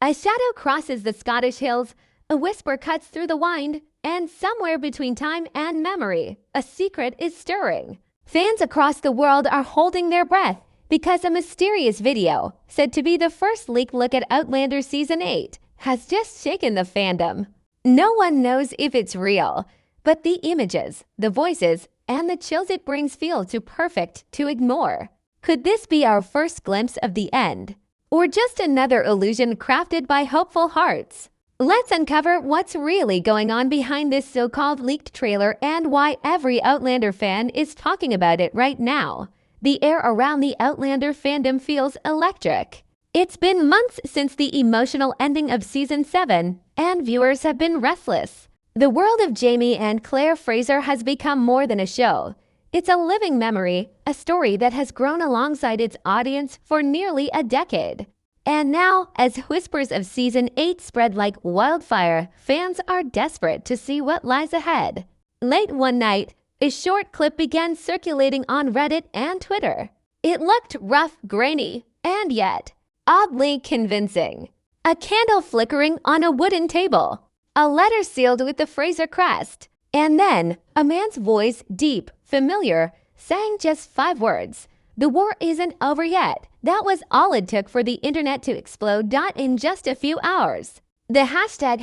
A shadow crosses the Scottish hills, a whisper cuts through the wind, and somewhere between time and memory, a secret is stirring. Fans across the world are holding their breath because a mysterious video, said to be the first leaked look at Outlander Season 8, has just shaken the fandom. No one knows if it's real, but the images, the voices, and the chills it brings feel too perfect to ignore. Could this be our first glimpse of the end? Or just another illusion crafted by hopeful hearts? Let's uncover what's really going on behind this so-called leaked trailer and why every Outlander fan is talking about it right now. The air around the Outlander fandom feels electric. It's been months since the emotional ending of Season 7, and viewers have been restless. The world of Jamie and Claire Fraser has become more than a show. It's a living memory, a story that has grown alongside its audience for nearly a decade. And now, as whispers of Season 8 spread like wildfire, fans are desperate to see what lies ahead. Late one night, a short clip began circulating on Reddit and Twitter. It looked rough, grainy, and yet oddly convincing. A candle flickering on a wooden table, a letter sealed with the Fraser crest, and then a man's voice, deep, familiar, saying just 5 words. The war isn't over yet. That was all it took for the internet to explode. In just a few hours. The hashtag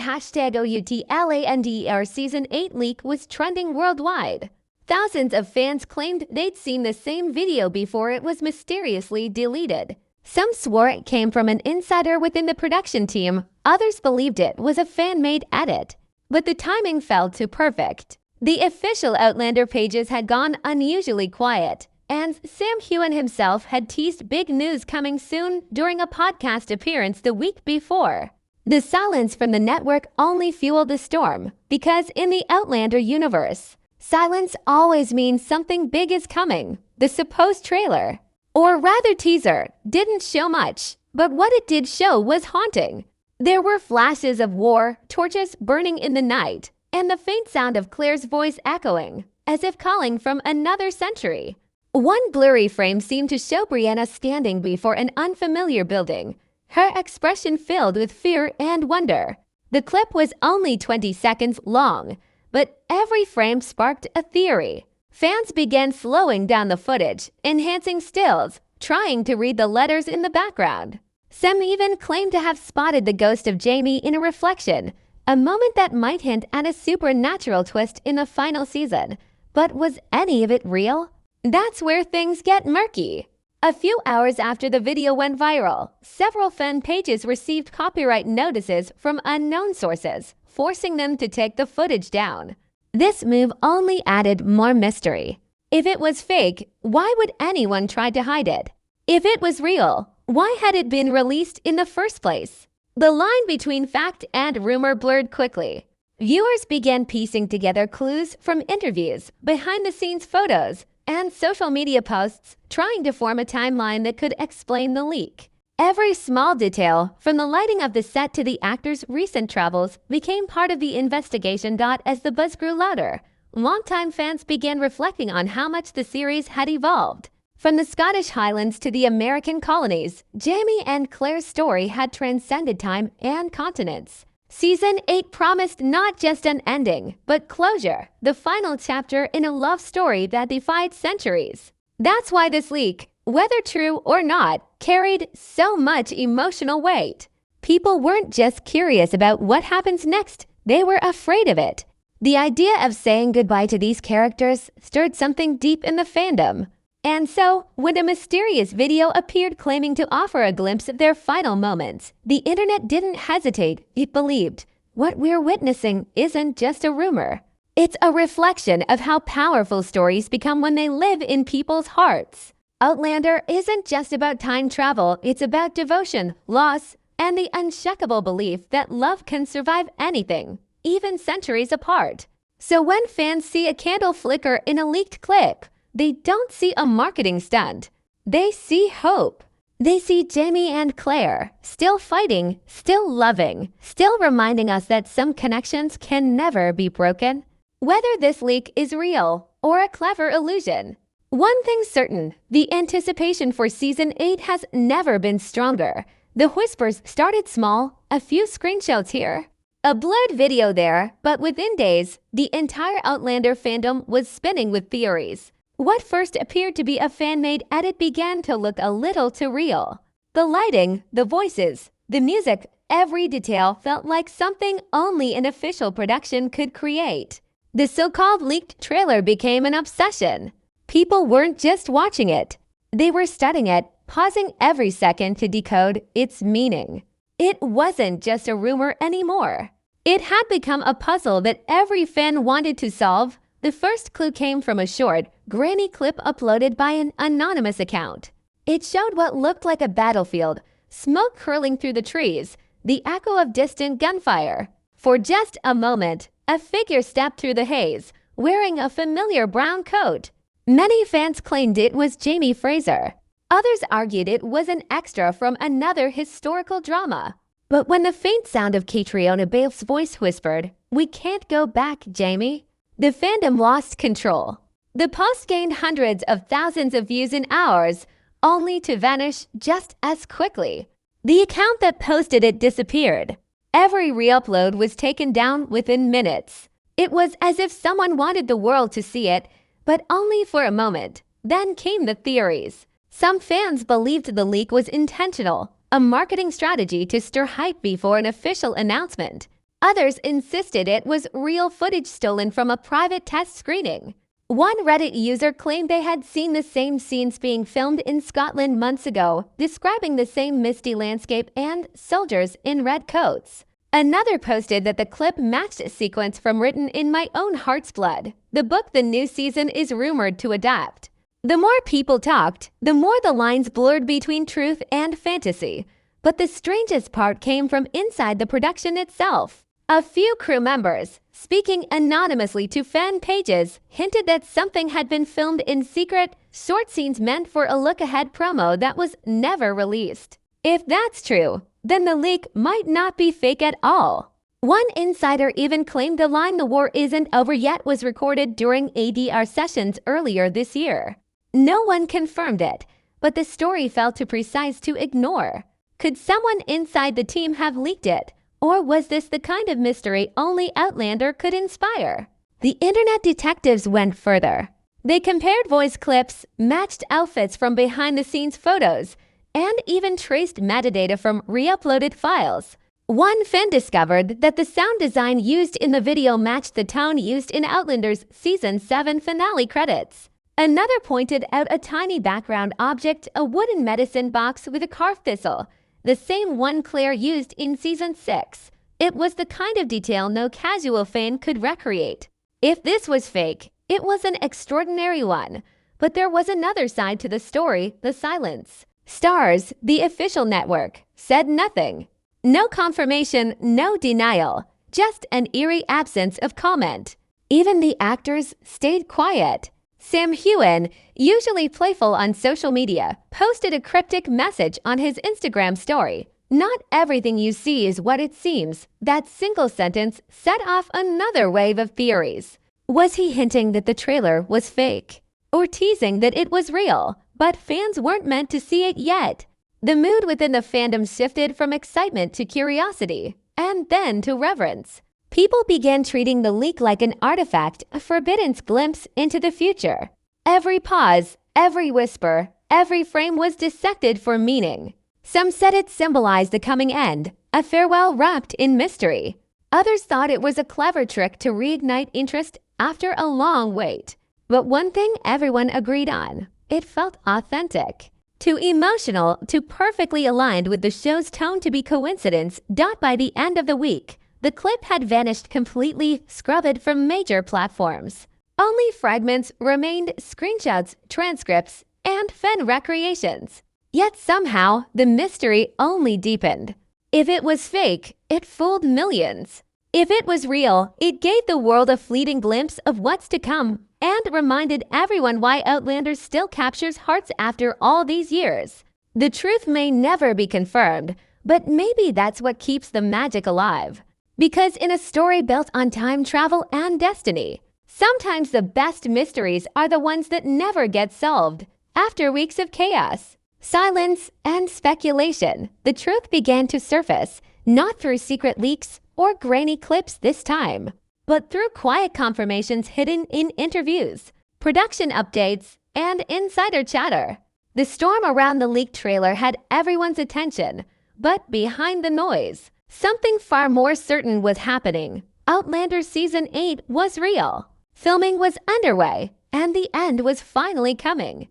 #OUTLANDER Season 8 leak was trending worldwide. Thousands of fans claimed they'd seen the same video before it was mysteriously deleted. Some swore it came from an insider within the production team. Others believed it was a fan-made edit. But the timing felt too perfect. The official Outlander pages had gone unusually quiet, and Sam Heughan himself had teased big news coming soon during a podcast appearance the week before. The silence from the network only fueled the storm, because in the Outlander universe, silence always means something big is coming. The supposed trailer, or rather teaser, didn't show much, but what it did show was haunting. There were flashes of war, torches burning in the night, and the faint sound of Claire's voice echoing, as if calling from another century. One blurry frame seemed to show Brianna standing before an unfamiliar building, her expression filled with fear and wonder. The clip was only 20 seconds long, but every frame sparked a theory. Fans began slowing down the footage, enhancing stills, trying to read the letters in the background. Some even claimed to have spotted the ghost of Jamie in a reflection, a moment that might hint at a supernatural twist in the final season. But was any of it real? That's where things get murky. A few hours after the video went viral, several fan pages received copyright notices from unknown sources, forcing them to take the footage down. This move only added more mystery. If it was fake, why would anyone try to hide it? If it was real, why had it been released in the first place? The line between fact and rumor blurred quickly. Viewers began piecing together clues from interviews, behind-the-scenes photos, and social media posts, trying to form a timeline that could explain the leak. Every small detail, from the lighting of the set to the actors' recent travels, became part of the investigation. As the buzz grew louder, longtime fans began reflecting on how much the series had evolved. From the Scottish Highlands to the American colonies, Jamie and Claire's story had transcended time and continents. Season 8 promised not just an ending, but closure, the final chapter in a love story that defied centuries. That's why this leak, whether true or not, carried so much emotional weight. People weren't just curious about what happens next, they were afraid of it. The idea of saying goodbye to these characters stirred something deep in the fandom. And so, when a mysterious video appeared claiming to offer a glimpse of their final moments, the internet didn't hesitate. It believed, what we're witnessing isn't just a rumor. It's a reflection of how powerful stories become when they live in people's hearts. Outlander isn't just about time travel, it's about devotion, loss, and the unshakable belief that love can survive anything, even centuries apart. So when fans see a candle flicker in a leaked clip, they don't see a marketing stunt. They see hope. They see Jamie and Claire, still fighting, still loving, still reminding us that some connections can never be broken. Whether this leak is real or a clever illusion, one thing's certain, the anticipation for Season 8 has never been stronger. The whispers started small, a few screenshots here, a blurred video there, but within days, the entire Outlander fandom was spinning with theories. What first appeared to be a fan-made edit began to look a little too real. The lighting, the voices, the music, every detail felt like something only an official production could create. The so-called leaked trailer became an obsession. People weren't just watching it. They were studying it, pausing every second to decode its meaning. It wasn't just a rumor anymore. It had become a puzzle that every fan wanted to solve. The first clue came from a short, grainy clip uploaded by an anonymous account. It showed what looked like a battlefield, smoke curling through the trees, the echo of distant gunfire. For just a moment, a figure stepped through the haze, wearing a familiar brown coat. Many fans claimed it was Jamie Fraser. Others argued it was an extra from another historical drama. But when the faint sound of Caitríona Balfe's voice whispered, "We can't go back, Jamie," the fandom lost control. The post gained hundreds of thousands of views in hours, only to vanish just as quickly. The account that posted it disappeared. Every re-upload was taken down within minutes. It was as if someone wanted the world to see it, but only for a moment. Then came the theories. Some fans believed the leak was intentional, a marketing strategy to stir hype before an official announcement. Others insisted it was real footage stolen from a private test screening. One Reddit user claimed they had seen the same scenes being filmed in Scotland months ago, describing the same misty landscape and soldiers in red coats. Another posted that the clip matched a sequence from Written in My Own Heart's Blood, the book the new season is rumored to adapt. The more people talked, the more the lines blurred between truth and fantasy. But the strangest part came from inside the production itself. A few crew members, speaking anonymously to fan pages, hinted that something had been filmed in secret, short scenes meant for a look-ahead promo that was never released. If that's true, then the leak might not be fake at all. One insider even claimed the line "The war isn't over yet" was recorded during ADR sessions earlier this year. No one confirmed it, but the story felt too precise to ignore. Could someone inside the team have leaked it? Or was this the kind of mystery only Outlander could inspire? The internet detectives went further. They compared voice clips, matched outfits from behind-the-scenes photos, and even traced metadata from re-uploaded files. One fan discovered that the sound design used in the video matched the tone used in Outlander's Season 7 finale credits. Another pointed out a tiny background object, a wooden medicine box with a carved thistle, the same one Claire used in Season 6. It was the kind of detail no casual fan could recreate. If this was fake, it was an extraordinary one. But there was another side to the story, the silence. Starz, the official network, said nothing. No confirmation, no denial, just an eerie absence of comment. Even the actors stayed quiet. Sam Heughan, usually playful on social media, posted a cryptic message on his Instagram story. "Not everything you see is what it seems." That single sentence set off another wave of theories. Was he hinting that the trailer was fake? Or teasing that it was real, but fans weren't meant to see it yet? The mood within the fandom shifted from excitement to curiosity, and then to reverence. People began treating the leak like an artifact, a forbidden glimpse into the future. Every pause, every whisper, every frame was dissected for meaning. Some said it symbolized the coming end, a farewell wrapped in mystery. Others thought it was a clever trick to reignite interest after a long wait. But one thing everyone agreed on: it felt authentic. Too emotional, too perfectly aligned with the show's tone to be coincidence. By the end of the week, the clip had vanished completely, scrubbed from major platforms. Only fragments remained, screenshots, transcripts, and fan recreations. Yet somehow, the mystery only deepened. If it was fake, it fooled millions. If it was real, it gave the world a fleeting glimpse of what's to come and reminded everyone why Outlander still captures hearts after all these years. The truth may never be confirmed, but maybe that's what keeps the magic alive. Because in a story built on time travel and destiny, sometimes the best mysteries are the ones that never get solved. After weeks of chaos, silence, and speculation, the truth began to surface, not through secret leaks or grainy clips this time, but through quiet confirmations hidden in interviews, production updates, and insider chatter. The storm around the leaked trailer had everyone's attention, but behind the noise, something far more certain was happening. Outlander Season 8 was real. Filming was underway, and the end was finally coming.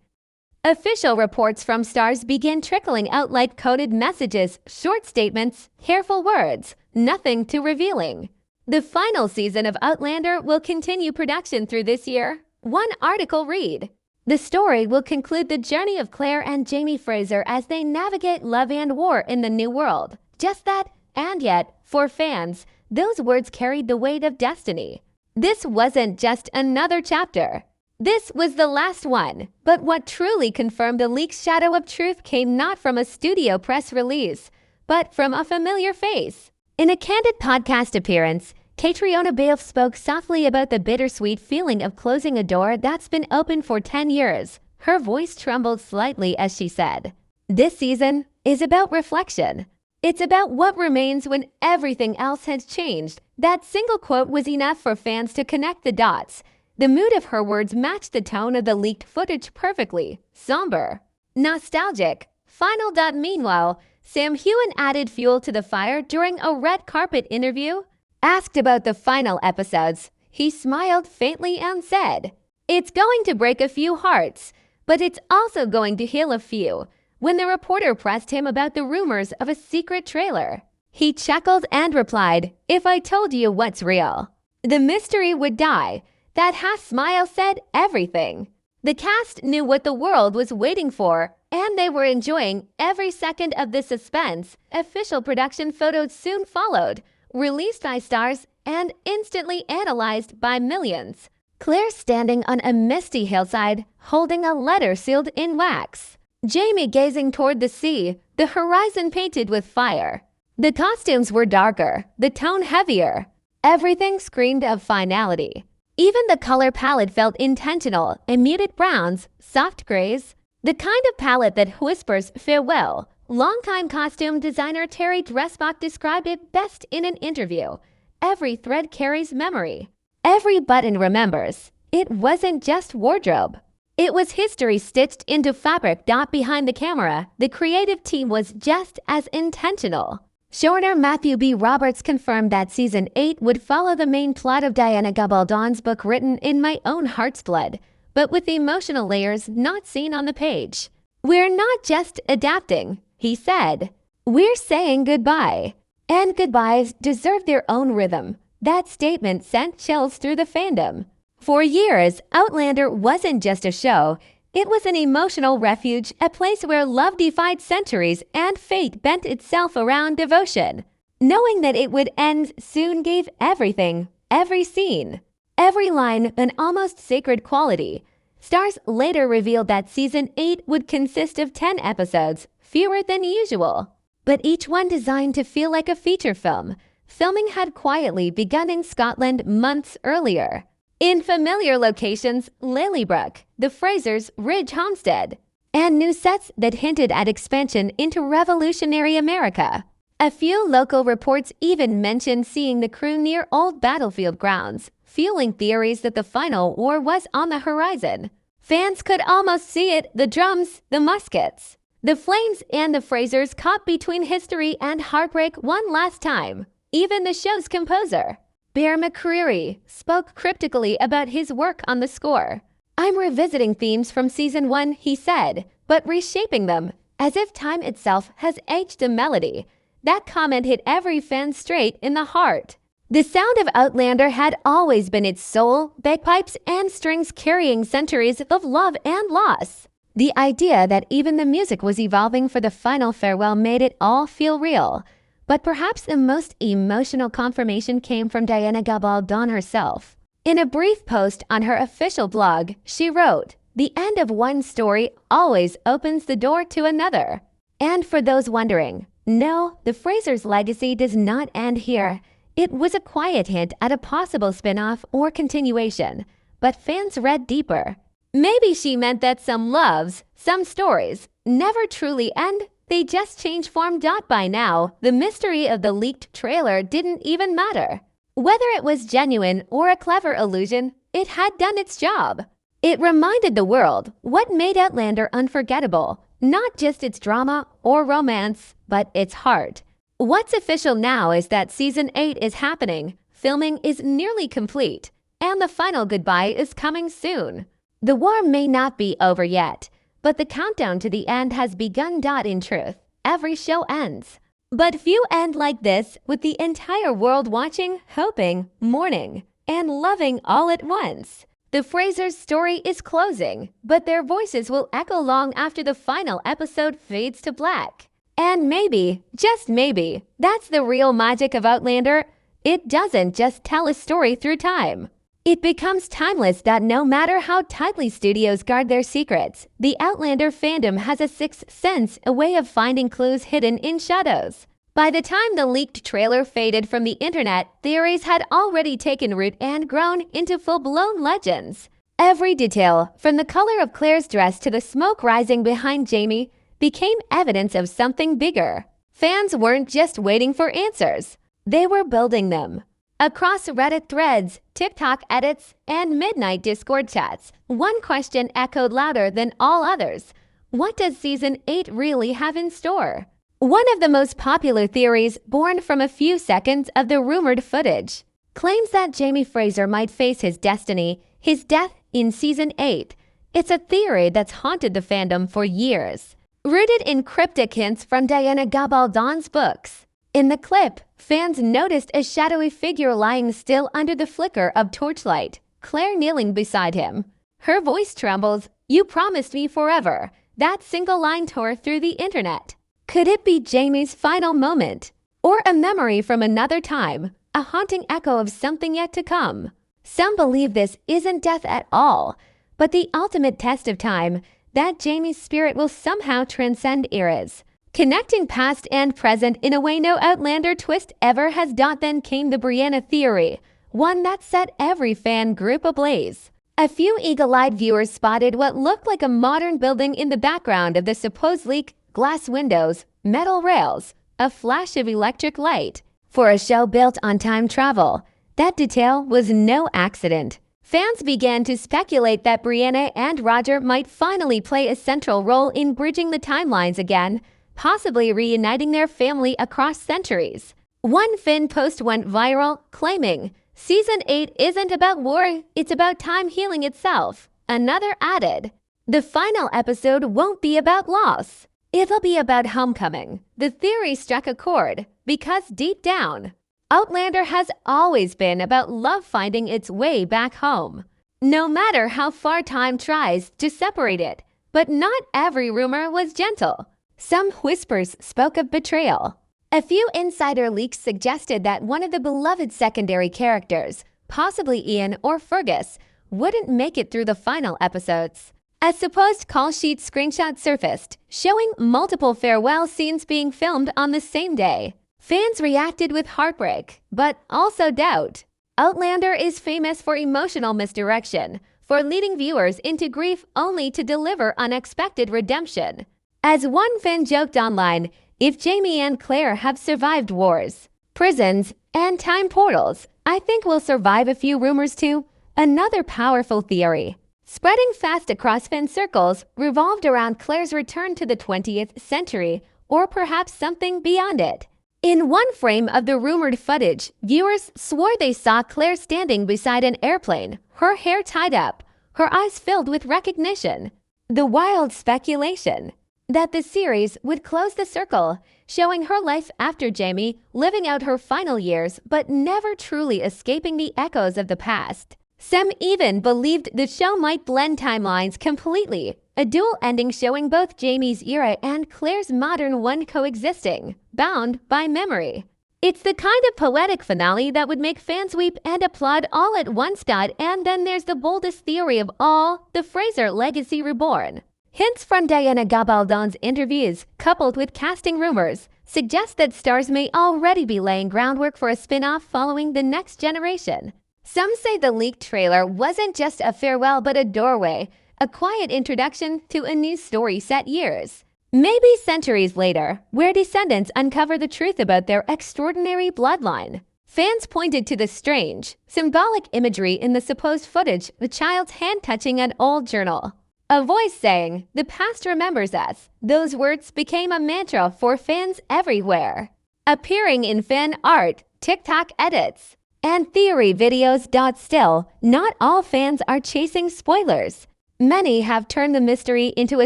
Official reports from stars began trickling out like coded messages, short statements, careful words, nothing too revealing. The final season of Outlander will continue production through this year. One article read, "The story will conclude the journey of Claire and Jamie Fraser as they navigate love and war in the new world." Just that, and yet, for fans, those words carried the weight of destiny. This wasn't just another chapter. This was the last one, but what truly confirmed the leak's shadow of truth came not from a studio press release, but from a familiar face. In a candid podcast appearance, Caitríona Balfe spoke softly about the bittersweet feeling of closing a door that's been open for 10 years. Her voice trembled slightly as she said, "This season is about reflection. It's about what remains when everything else has changed." That single quote was enough for fans to connect the dots. The mood of her words matched the tone of the leaked footage perfectly. Somber, nostalgic, final. Meanwhile, Sam Heughan added fuel to the fire during a red carpet interview. Asked about the final episodes, he smiled faintly and said, "It's going to break a few hearts, but it's also going to heal a few." When the reporter pressed him about the rumors of a secret trailer, he chuckled and replied, "If I told you what's real, the mystery would die." That half smile said everything. The cast knew what the world was waiting for, and they were enjoying every second of the suspense. Official production photos soon followed, released by stars and instantly analyzed by millions. Claire standing on a misty hillside, holding a letter sealed in wax. Jamie gazing toward the sea, the horizon painted with fire. The costumes were darker, the tone heavier. Everything screamed of finality. Even the color palette felt intentional, and muted browns, soft grays, the kind of palette that whispers farewell. Longtime costume designer Terry Dressbach described it best in an interview. "Every thread carries memory. Every button remembers." It wasn't just wardrobe. It was history stitched into fabric. Behind the camera, the creative team was just as intentional. Showrunner Matthew B. Roberts confirmed that Season 8 would follow the main plot of Diana Gabaldon's book written in my own heart's blood, but with the emotional layers not seen on the page. "We're not just adapting," he said. "We're saying goodbye. And goodbyes deserve their own rhythm." That statement sent chills through the fandom. For years, Outlander wasn't just a show. It was an emotional refuge, a place where love defied centuries and fate bent itself around devotion. Knowing that it would end soon gave everything, every scene, every line an almost sacred quality. Stars later revealed that Season 8 would consist of 10 episodes, fewer than usual, but each one designed to feel like a feature film. Filming had quietly begun in Scotland months earlier. In familiar locations, Lillybrook, the Frasers' Ridge homestead, and new sets that hinted at expansion into revolutionary America. A few local reports even mentioned seeing the crew near old battlefield grounds, fueling theories that the final war was on the horizon. Fans could almost see it: the drums, the muskets, the flames, and the Frasers caught between history and heartbreak one last time. Even the show's composer, Bear McCreary, spoke cryptically about his work on the score. "I'm revisiting themes from Season 1, he said, but reshaping them, as if time itself has aged the melody." That comment hit every fan straight in the heart. The sound of Outlander had always been its soul, bagpipes and strings carrying centuries of love and loss. The idea that even the music was evolving for the final farewell made it all feel real. But perhaps the most emotional confirmation came from Diana Gabaldon herself. In a brief post on her official blog, she wrote, "The end of one story always opens the door to another." And for those wondering, no, the Frasers' legacy does not end here. It was a quiet hint at a possible spin-off or continuation, but fans read deeper. Maybe she meant that some loves, some stories, never truly end, they just change form. By now, the mystery of the leaked trailer didn't even matter. Whether it was genuine or a clever illusion, it had done its job. It reminded the world what made Outlander unforgettable, not just its drama or romance, but its heart. What's official now is that Season 8 is happening, filming is nearly complete, and the final goodbye is coming soon. The war may not be over yet, but the countdown to the end has begun. In truth, every show ends. But few end like this, with the entire world watching, hoping, mourning, and loving all at once. The Frasers' story is closing, but their voices will echo long after the final episode fades to black. And maybe, just maybe, that's the real magic of Outlander. It doesn't just tell a story through time. It becomes timeless. No matter how tightly studios guard their secrets, the Outlander fandom has a sixth sense, a way of finding clues hidden in shadows. By the time the leaked trailer faded from the internet, theories had already taken root and grown into full-blown legends. Every detail, from the color of Claire's dress to the smoke rising behind Jamie, became evidence of something bigger. Fans weren't just waiting for answers. They were building them. Across Reddit threads, TikTok edits, and midnight Discord chats, one question echoed louder than all others. What does Season 8 really have in store? One of the most popular theories, born from a few seconds of the rumored footage, claims that Jamie Fraser might face his destiny, his death, in Season 8. It's a theory that's haunted the fandom for years, rooted in cryptic hints from Diana Gabaldon's books. In the clip, fans noticed a shadowy figure lying still under the flicker of torchlight, Claire kneeling beside him. Her voice trembles. "You promised me forever." That single line tore through the internet. Could it be Jamie's final moment? Or a memory from another time? A haunting echo of something yet to come? Some believe this isn't death at all, but the ultimate test of time, that Jamie's spirit will somehow transcend eras, connecting past and present in a way no Outlander twist ever has. Then came the Brianna theory, one that set every fan group ablaze. A few eagle-eyed viewers spotted what looked like a modern building in the background of the supposed leak: glass windows, metal rails, a flash of electric light. For a show built on time travel, that detail was no accident. Fans began to speculate that Brianna and Roger might finally play a central role in bridging the timelines again, possibly reuniting their family across centuries. One fan post went viral, claiming, "Season 8 isn't about war, it's about time healing itself." Another added, "The final episode won't be about loss. It'll be about homecoming." The theory struck a chord, because deep down, Outlander has always been about love finding its way back home, no matter how far time tries to separate it. But not every rumor was gentle. Some whispers spoke of betrayal. A few insider leaks suggested that one of the beloved secondary characters, possibly Ian or Fergus, wouldn't make it through the final episodes. A supposed call sheet screenshot surfaced, showing multiple farewell scenes being filmed on the same day. Fans reacted with heartbreak, but also doubt. Outlander is famous for emotional misdirection, for leading viewers into grief only to deliver unexpected redemption. As one fan joked online, if Jamie and Claire have survived wars, prisons, and time portals, I think we'll survive a few rumors too. Another powerful theory, spreading fast across fan circles, revolved around Claire's return to the 20th century, or perhaps something beyond it. In one frame of the rumored footage, viewers swore they saw Claire standing beside an airplane, her hair tied up, her eyes filled with recognition. The wild speculation that the series would close the circle, showing her life after Jamie, living out her final years, but never truly escaping the echoes of the past. Some even believed the show might blend timelines completely, a dual ending showing both Jamie's era and Claire's modern one coexisting, bound by memory. It's the kind of poetic finale that would make fans weep and applaud all at once. And then there's the boldest theory of all, the Fraser legacy reborn. Hints from Diana Gabaldon's interviews, coupled with casting rumors, suggest that stars may already be laying groundwork for a spin-off following The Next Generation. Some say the leaked trailer wasn't just a farewell but a doorway, a quiet introduction to a new story set years Maybe centuries later, where descendants uncover the truth about their extraordinary bloodline. Fans pointed to the strange, symbolic imagery in the supposed footage of a child's hand touching an old journal. A voice saying, "The past remembers us." Those words became a mantra for fans everywhere, appearing in fan art, TikTok edits, and theory videos. Still, not all fans are chasing spoilers. Many have turned the mystery into a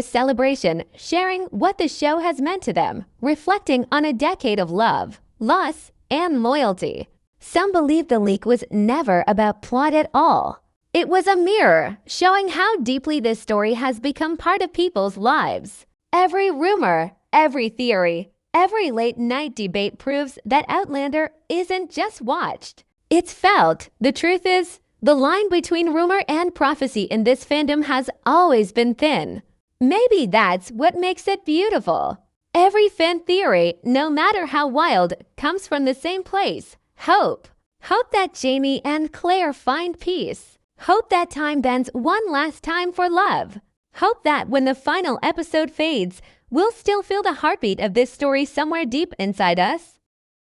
celebration, sharing what the show has meant to them, reflecting on a decade of love, loss, and loyalty. Some believe the leak was never about plot at all. It was a mirror, showing how deeply this story has become part of people's lives. Every rumor, every theory, every late-night debate proves that Outlander isn't just watched. It's felt. The truth is, the line between rumor and prophecy in this fandom has always been thin. Maybe that's what makes it beautiful. Every fan theory, no matter how wild, comes from the same place: hope. Hope that Jamie and Claire find peace. Hope that time bends one last time for love. Hope that when the final episode fades, we'll still feel the heartbeat of this story somewhere deep inside us.